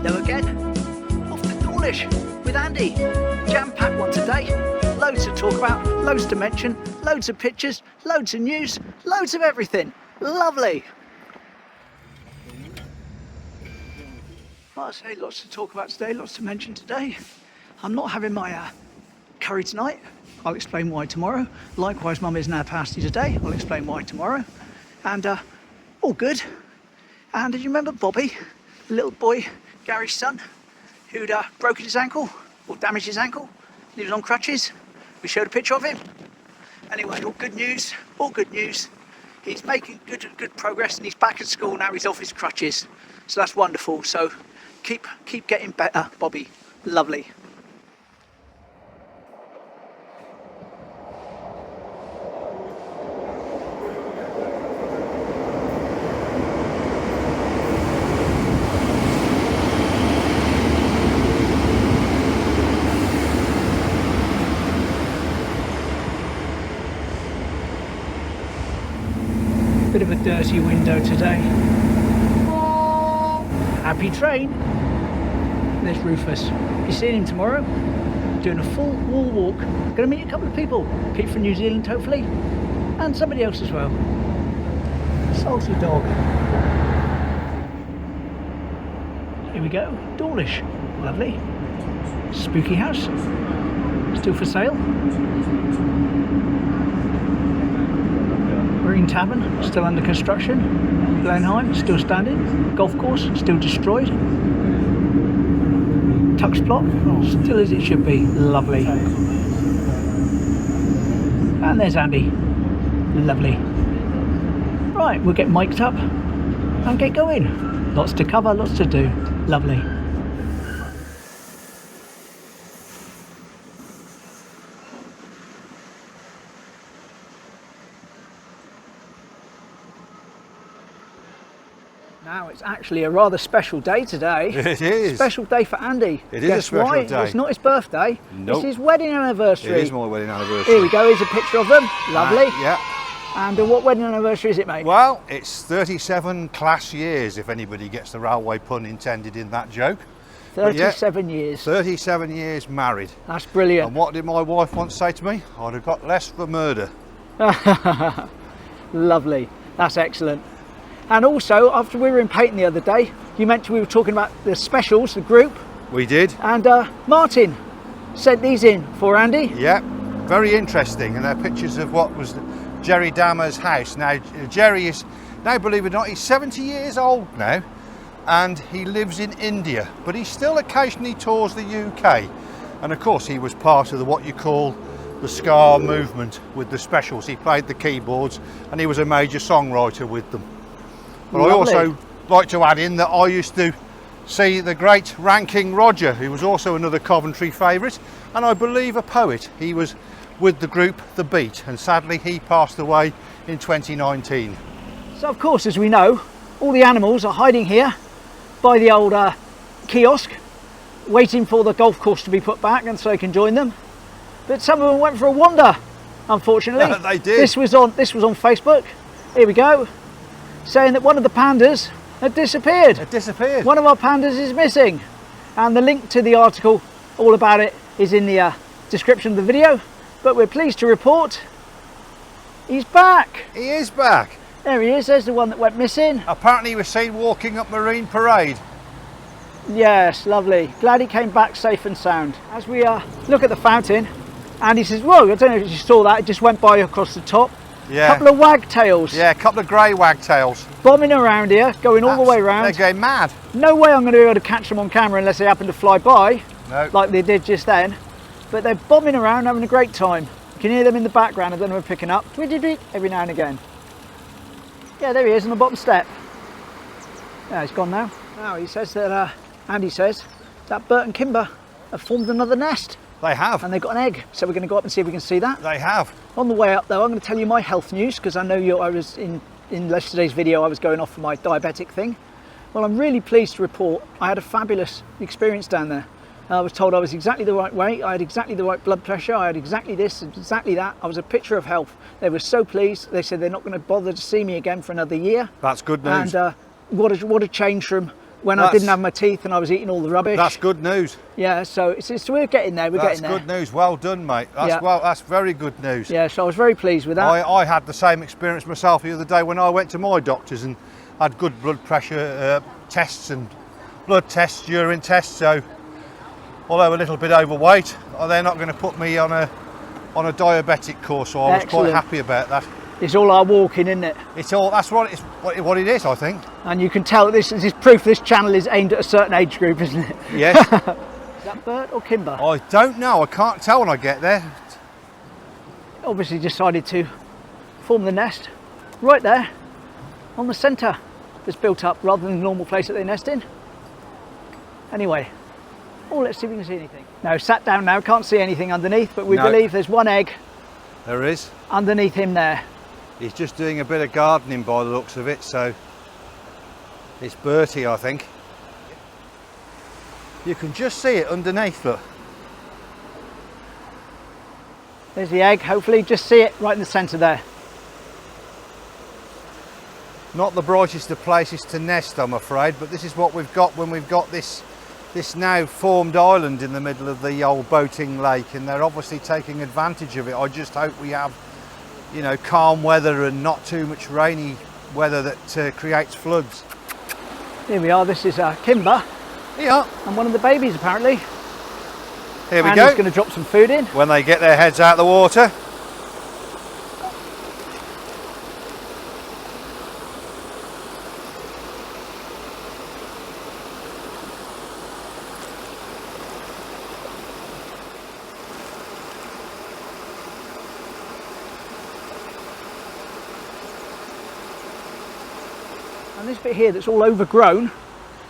Hello again. Off to Dawlish with Andy. Jam-packed one today. Loads to talk about, loads to mention, loads of pictures, loads of news, loads of everything. Lovely. Well, I say lots to talk about today, lots to mention today. I'm not having my curry tonight. I'll explain why tomorrow. Likewise, Mum isn't having pasty today. I'll explain why tomorrow. And all good. And do you remember Bobby, the little boy, Gary's son, who'd broken his ankle or damaged his ankle? He was on crutches. We showed a picture of him. Anyway, all good news. All good news. He's making good progress, and he's back at school now. He's off his crutches, so that's wonderful. So keep getting better, Bobby. Lovely. Bit of a dirty window today. Happy train. There's Rufus. You're seeing him tomorrow, doing a full wall walk. Gonna meet a couple of people. Pete from New Zealand, hopefully, and somebody else as well. Salty dog. Here we go. Dawlish. Lovely. Spooky house. Still for sale. Marine Tavern, still under construction. Blenheim, still standing. Golf course, still destroyed. Tux plot, still as it should be. Lovely. And there's Andy. Lovely. Right, we'll get mic'd up and get going. Lots to cover, lots to do. Lovely. Now it's actually a rather special day today. It is. Special day for Andy. It is a special why? day. It's not his birthday. Nope. It's his wedding anniversary. It is my wedding anniversary. Here we go, here's a picture of them. Lovely. Yeah. And what wedding anniversary is it, mate? Well, it's 37 class years, if anybody gets the railway pun intended in that joke. 37 years. 37 years married. That's brilliant. And what did my wife once say to me? I'd have got less for murder. Lovely. That's excellent. And also, after we were in Peyton the other day, you mentioned we were talking about the specials, the group. We did. And Martin sent these in for Andy. Yeah, very interesting. And they're pictures of what was Jerry Dammer's house. Now, Jerry is, now believe it or not, he's 70 years old now. And he lives in India. But he still occasionally tours the UK. And of course, he was part of what you call the ska movement with the specials. He played the keyboards and he was a major songwriter with them. But lovely. I also like to add in that I used to see the great Ranking Roger, who was also another Coventry favourite, and I believe a poet. He was with the group The Beat, and sadly he passed away in 2019. So of course, as we know, all the animals are hiding here by the old kiosk, waiting for the golf course to be put back and so they can join them. But some of them went for a wander, unfortunately. They did. This was on Facebook. Here we go. Saying that one of the pandas had disappeared. It disappeared. One of our pandas is missing. And the link to the article all about it is in the description of the video. But we're pleased to report he's back. He is back. There he is, there's the one that went missing. Apparently he was seen walking up Marine Parade. Yes, lovely. Glad he came back safe and sound. As we look at the fountain, Andy says, whoa, I don't know if you saw that, it just went by across the top. Yeah. Couple of wagtails. Yeah, a couple of grey wagtails. Bombing around here, going all the way around. They're going mad. No way I'm going to be able to catch them on camera unless they happen to fly by, no. Like they did just then. But they're bombing around, having a great time. You can hear them in the background, I don't know if we're picking up. Tweet every now and again. Yeah, there he is on the bottom step. Yeah, he's gone now. Now he says that, Andy says, that Bert and Kimba have formed another nest. They have. And they've got an egg, so we're going to go up and see if we can see that. They have. On the way up though, I'm going to tell you my health news, because I know I was in yesterday's video, I was going off for my diabetic thing. Well, I'm really pleased to report I had a fabulous experience down there. I was told I was exactly the right weight, I had exactly the right blood pressure, I had exactly this, exactly that. I was a picture of health. They were so pleased. They said they're not going to bother to see me again for another year. That's good news. And what a change from when I didn't have my teeth and I was eating all the rubbish. That's good news. Yeah, so we're getting there. That's good news. Well done, mate. That's very good news. Yeah, so I was very pleased with that. I had the same experience myself the other day when I went to my doctors and had good blood pressure tests and blood tests, urine tests. So, although a little bit overweight, they're not going to put me on a diabetic course. So I was quite happy about that. It's all our walking, isn't it? That's what it is, I think. And you can tell this is proof this channel is aimed at a certain age group, isn't it? Yes. Is that Bert or Kimba? I don't know. I can't tell when I get there. Obviously decided to form the nest right there on the centre that's built up rather than the normal place that they nest in. Anyway, let's see if we can see anything. No, sat down now, can't see anything underneath, but we believe there's one egg. There is. Underneath him there. He's just doing a bit of gardening by the looks of it, so it's Bertie, I think. You can just see it underneath, look. There's the egg, hopefully, just see it right in the centre there. Not the brightest of places to nest, I'm afraid, but this is what we've got when we've got this now formed island in the middle of the old boating lake, and they're obviously taking advantage of it. I just hope we have, you know, calm weather and not too much rainy weather that creates floods. Here we are, this is Kimba. Yeah. And one of the babies apparently. Here we and go. he's going to drop some food in. When they get their heads out of the water. And this bit here that's all overgrown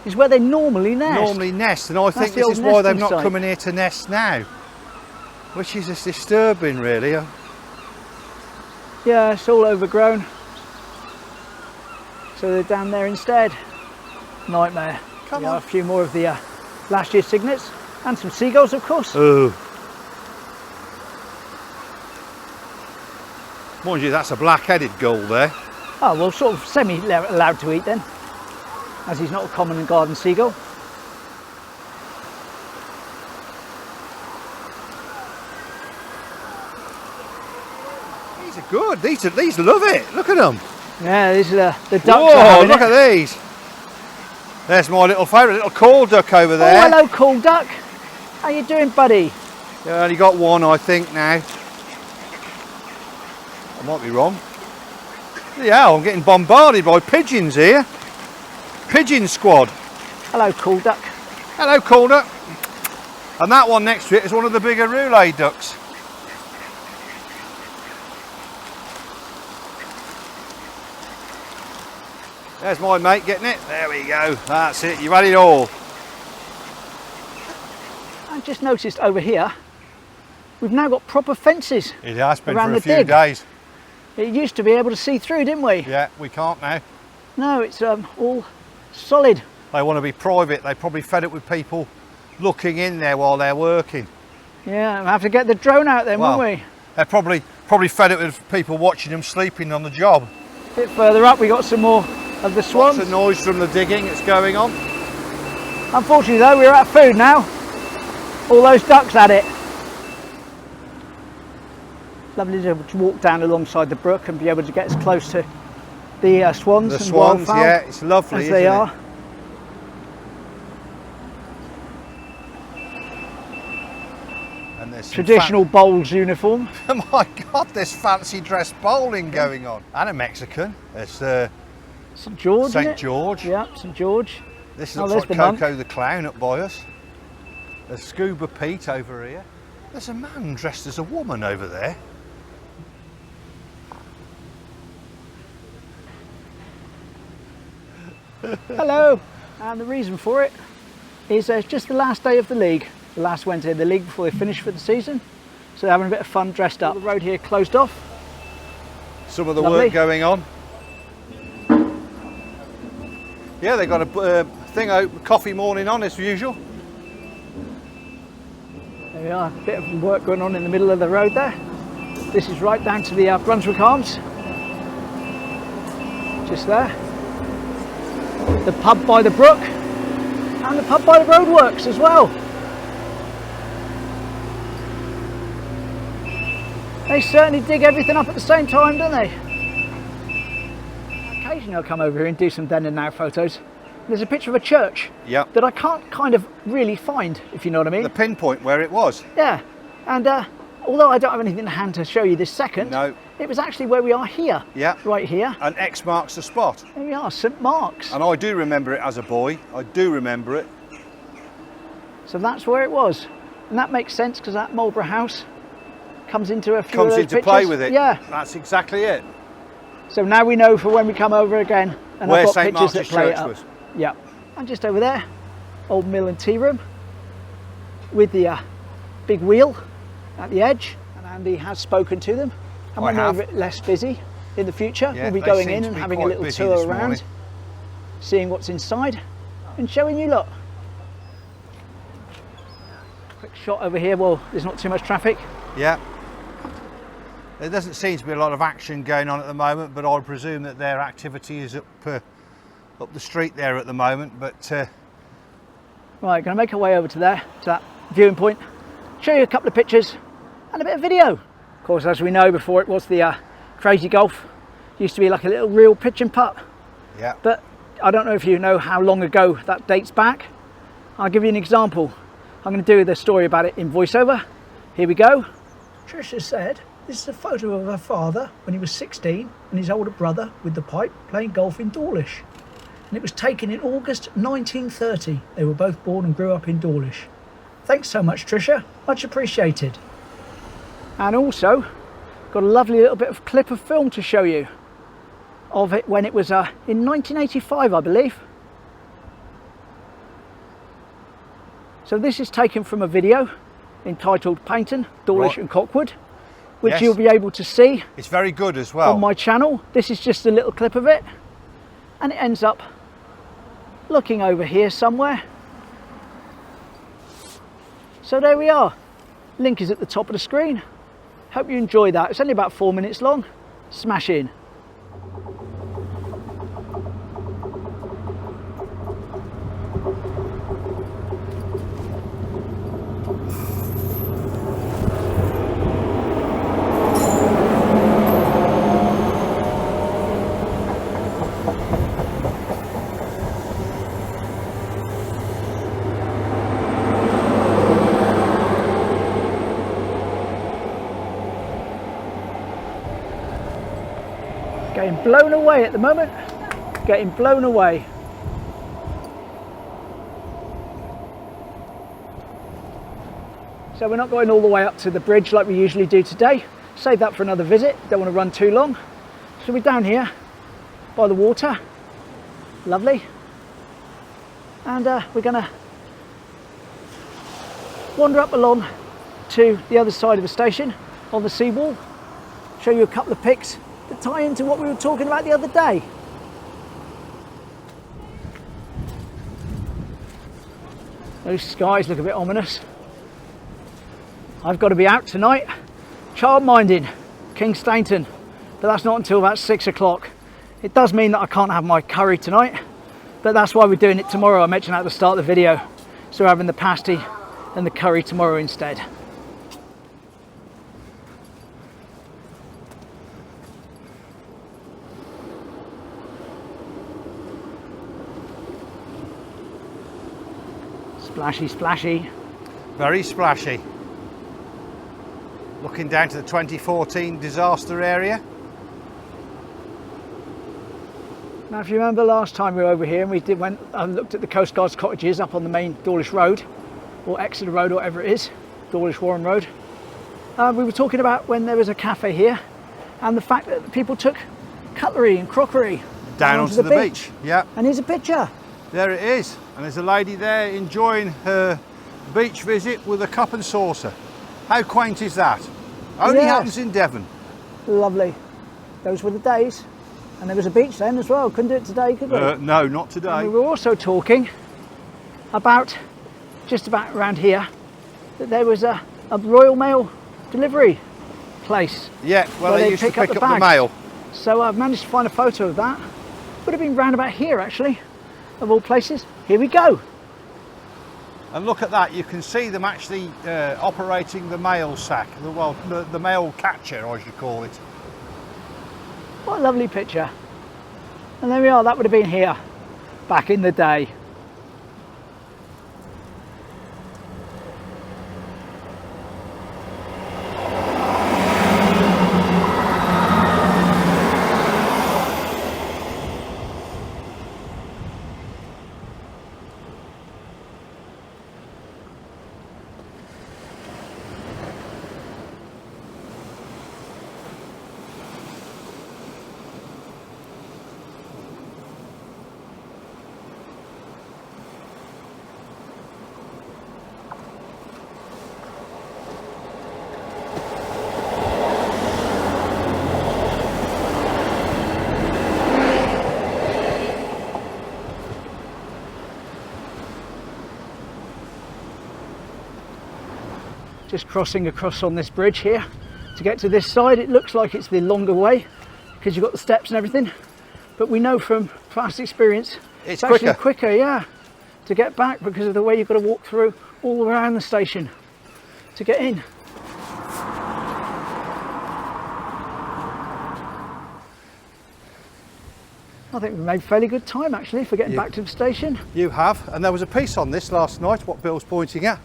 is where they normally nest. And I think this is why they've not come in here to nest now, which is just disturbing, really. Yeah, it's all overgrown, so they're down there instead. Nightmare. Come on. A few more of the last year's cygnets and some seagulls, of course. Oh, mind you, that's a black-headed gull there. Oh, well, sort of semi-allowed to eat then, as he's not a common garden seagull. These are good. These love it. Look at them. Yeah, these are the ducks. Whoa, look at these. There's my little favourite, little coal duck over there. Oh, hello, coal duck. How you doing, buddy? Yeah, I only got one, I think, now. I might be wrong. Yeah, I'm getting bombarded by pigeons here. Pigeon squad. Hello, coal duck. Hello, coal duck. And that one next to it is one of the bigger roulet ducks. There's my mate getting it. There we go. That's it. You've had it all. I just noticed over here, we've now got proper fences. It has been around for a the few dig. days. It used to be able to see through, didn't we? Yeah, we can't now. No, it's all solid. They want to be private. They probably fed it with people looking in there while they're working. Yeah, we'll have to get the drone out then, won't we? They're probably fed it with people watching them sleeping on the job. A bit further up, we got some more of the swans. Lots of noise from the digging that's going on. Unfortunately though, we're out of food now. All those ducks had it. Lovely to walk down alongside the brook and be able to get as close to the swans. The and swans, wildfowl yeah, it's lovely, as they are. And there's Traditional bowls uniform. Oh my God, there's fancy dress bowling going on. And a Mexican. There's St George. St George. Yeah, St George. This looks like Coco the Clown up by us. There's Scuba Pete over here. There's a man dressed as a woman over there. Hello. And the reason for it is it's just the last day of the league. The last Wednesday of the league before they finish for the season. So they're having a bit of fun dressed up. The road here closed off. Some of the work going on. Yeah, they've got a thing out, coffee morning on as usual. There we are, a bit of work going on in the middle of the road there. This is right down to the Brunswick Arms. Just there. The pub by the brook. And the pub by the roadworks as well. They certainly dig everything up at the same time, don't they? Occasionally I'll come over here and do some then and now photos. There's a picture of a church that I can't kind of really find, if you know what I mean. The pinpoint where it was. Yeah, and although I don't have anything in hand to show you this second, no, it was actually where we are here. Yeah. Right here. And X marks the spot. There we are, St Mark's. And I do remember it as a boy. I do remember it. So that's where it was. And that makes sense because that Marlborough house comes into a few of those pictures. Play with it. Yeah. That's exactly it. So now we know for when we come over again. And where I've got St pictures Mark's that play Church it up. was. Yeah. And just over there, old mill and tea room with the big wheel at the edge. And Andy has spoken to them. And when they're a bit less busy in the future, we'll be going in and having a little tour around, seeing what's inside and showing you lot. Quick shot over here. Well, there's not too much traffic. Yeah. There doesn't seem to be a lot of action going on at the moment, but I presume that their activity is up the street there at the moment. But right, going to make our way over to there, to that viewing point, show you a couple of pictures and a bit of video. Of course, as we know, before it was the Crazy Golf, it used to be like a little real pitch and putt. Yeah. But I don't know if you know how long ago that dates back. I'll give you an example. I'm going to do the story about it in voiceover. Here we go. Tricia said, this is a photo of her father when he was 16 and his older brother with the pipe playing golf in Dawlish. And it was taken in August 1930. They were both born and grew up in Dawlish. Thanks so much, Tricia. Much appreciated. And also, got a lovely little bit of clip of film to show you of it when it was in 1985, I believe. So this is taken from a video entitled Painton, Dawlish and Cockwood, which you'll be able to see. It's very good as well. On my channel. This is just a little clip of it. And it ends up looking over here somewhere. So there we are. Link is at the top of the screen. Hope you enjoy that. It's only about 4 minutes long. Smash in. Getting blown away at the moment. Getting blown away. So we're not going all the way up to the bridge like we usually do today. Save that for another visit. Don't want to run too long. So we're down here by the water. Lovely. And we're going to wander up along to the other side of the station on the seawall. Show you a couple of pics that tie into what we were talking about the other day. Those skies look a bit ominous. I've got to be out tonight, childminding, King Stainton, but that's not until about 6 o'clock. It does mean that I can't have my curry tonight, but that's why we're doing it tomorrow. I mentioned at the start of the video, so we're having the pasty and the curry tomorrow instead. Splashy, splashy. Very splashy. Looking down to the 2014 disaster area. Now, if you remember last time we were over here and we went and looked at the Coast Guard's cottages up on the main Dawlish Road, or Exeter Road, or whatever it is, Dawlish Warren Road, we were talking about when there was a cafe here and the fact that people took cutlery and crockery down onto the beach. Yeah. And here's a picture. There it is. And there's a lady there enjoying her beach visit with a cup and saucer. How quaint is that? Only happens in Devon. Lovely. Those were the days. And there was a beach then as well. Couldn't do it today, could we? No, not today. And we were also talking about, just about around here, that there was a Royal Mail delivery place. Yeah, well, they used to pick up the mail. So I've managed to find a photo of that. Would have been round about here, actually, of all places. Here we go. And look at that, you can see them actually operating the male sack, the male catcher, as you call it. What a lovely picture. And there we are, that would have been here back in the day. Just crossing across on this bridge here to get to this side. It looks like it's the longer way because you've got the steps and everything, but we know from past experience It's actually quicker, yeah, to get back because of the way you've got to walk through all around the station to get in. I think we made fairly good time actually for getting back to the station. You have, and there was a piece on this last night, what Bill's pointing at,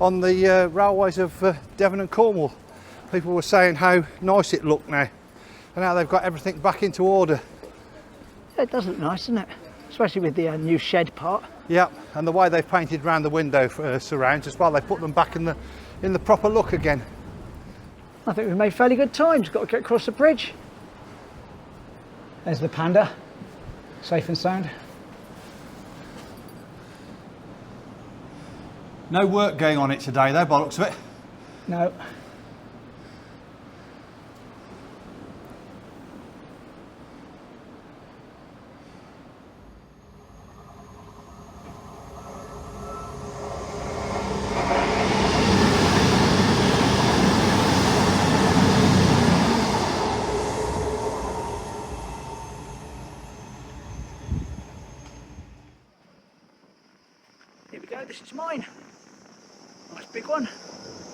on the railways of Devon and Cornwall. People were saying how nice it looked now, and how they've got everything back into order. Yeah, it does look nice, doesn't it? Especially with the new shed part. Yeah, and the way they've painted around the window surrounds as well, they put them back in the proper look again. I think we've made fairly good time. Just got to get across the bridge. There's the Panda, safe and sound. No work going on it today though, by the looks of it. No. Here we go, this is mine. Nice big one.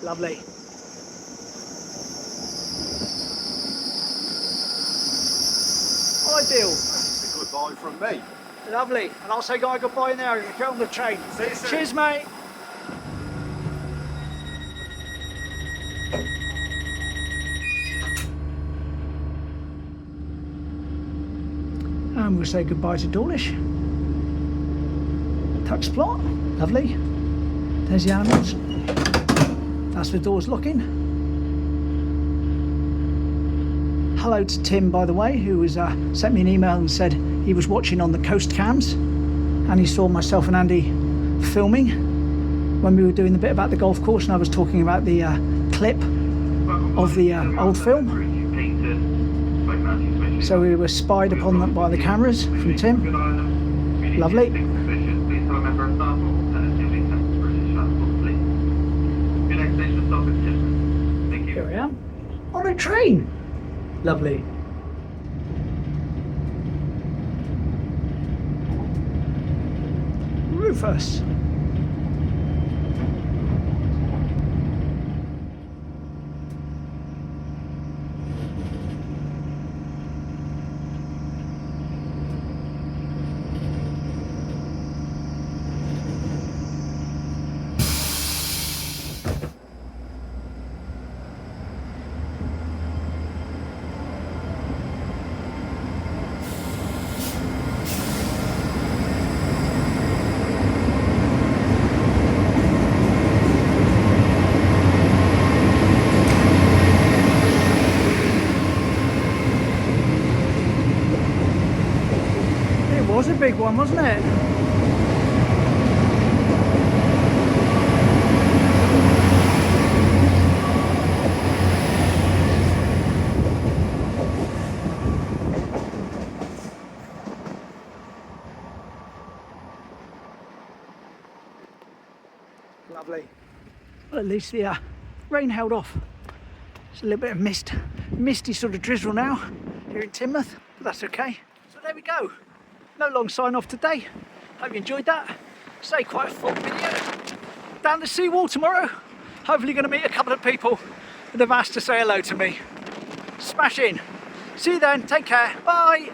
Lovely. Ideal. It's a goodbye from me. Lovely. And I'll say goodbye now if you get on the train. See you soon. Cheers, mate. And we'll say goodbye to Dawlish. Tuck's plot. Lovely. There's the animals. That's the doors locking. Hello to Tim, by the way, who was sent me an email and said he was watching on the coast cams, and he saw myself and Andy filming when we were doing the bit about the golf course, and I was talking about the clip of the old film. So we were spied upon by the cameras from Tim. Lovely. Here I am on a train. Lovely. Rufus. It was a big one, wasn't it? Lovely. Well, at least the rain held off. It's a little bit of misty sort of drizzle now here in Teignmouth, but that's okay. So there we go. No long sign off today. Hope you enjoyed that. Say quite a full video. down to Seawall tomorrow. Hopefully going to meet a couple of people that have asked to say hello to me. Smash in. See you then, take care, bye.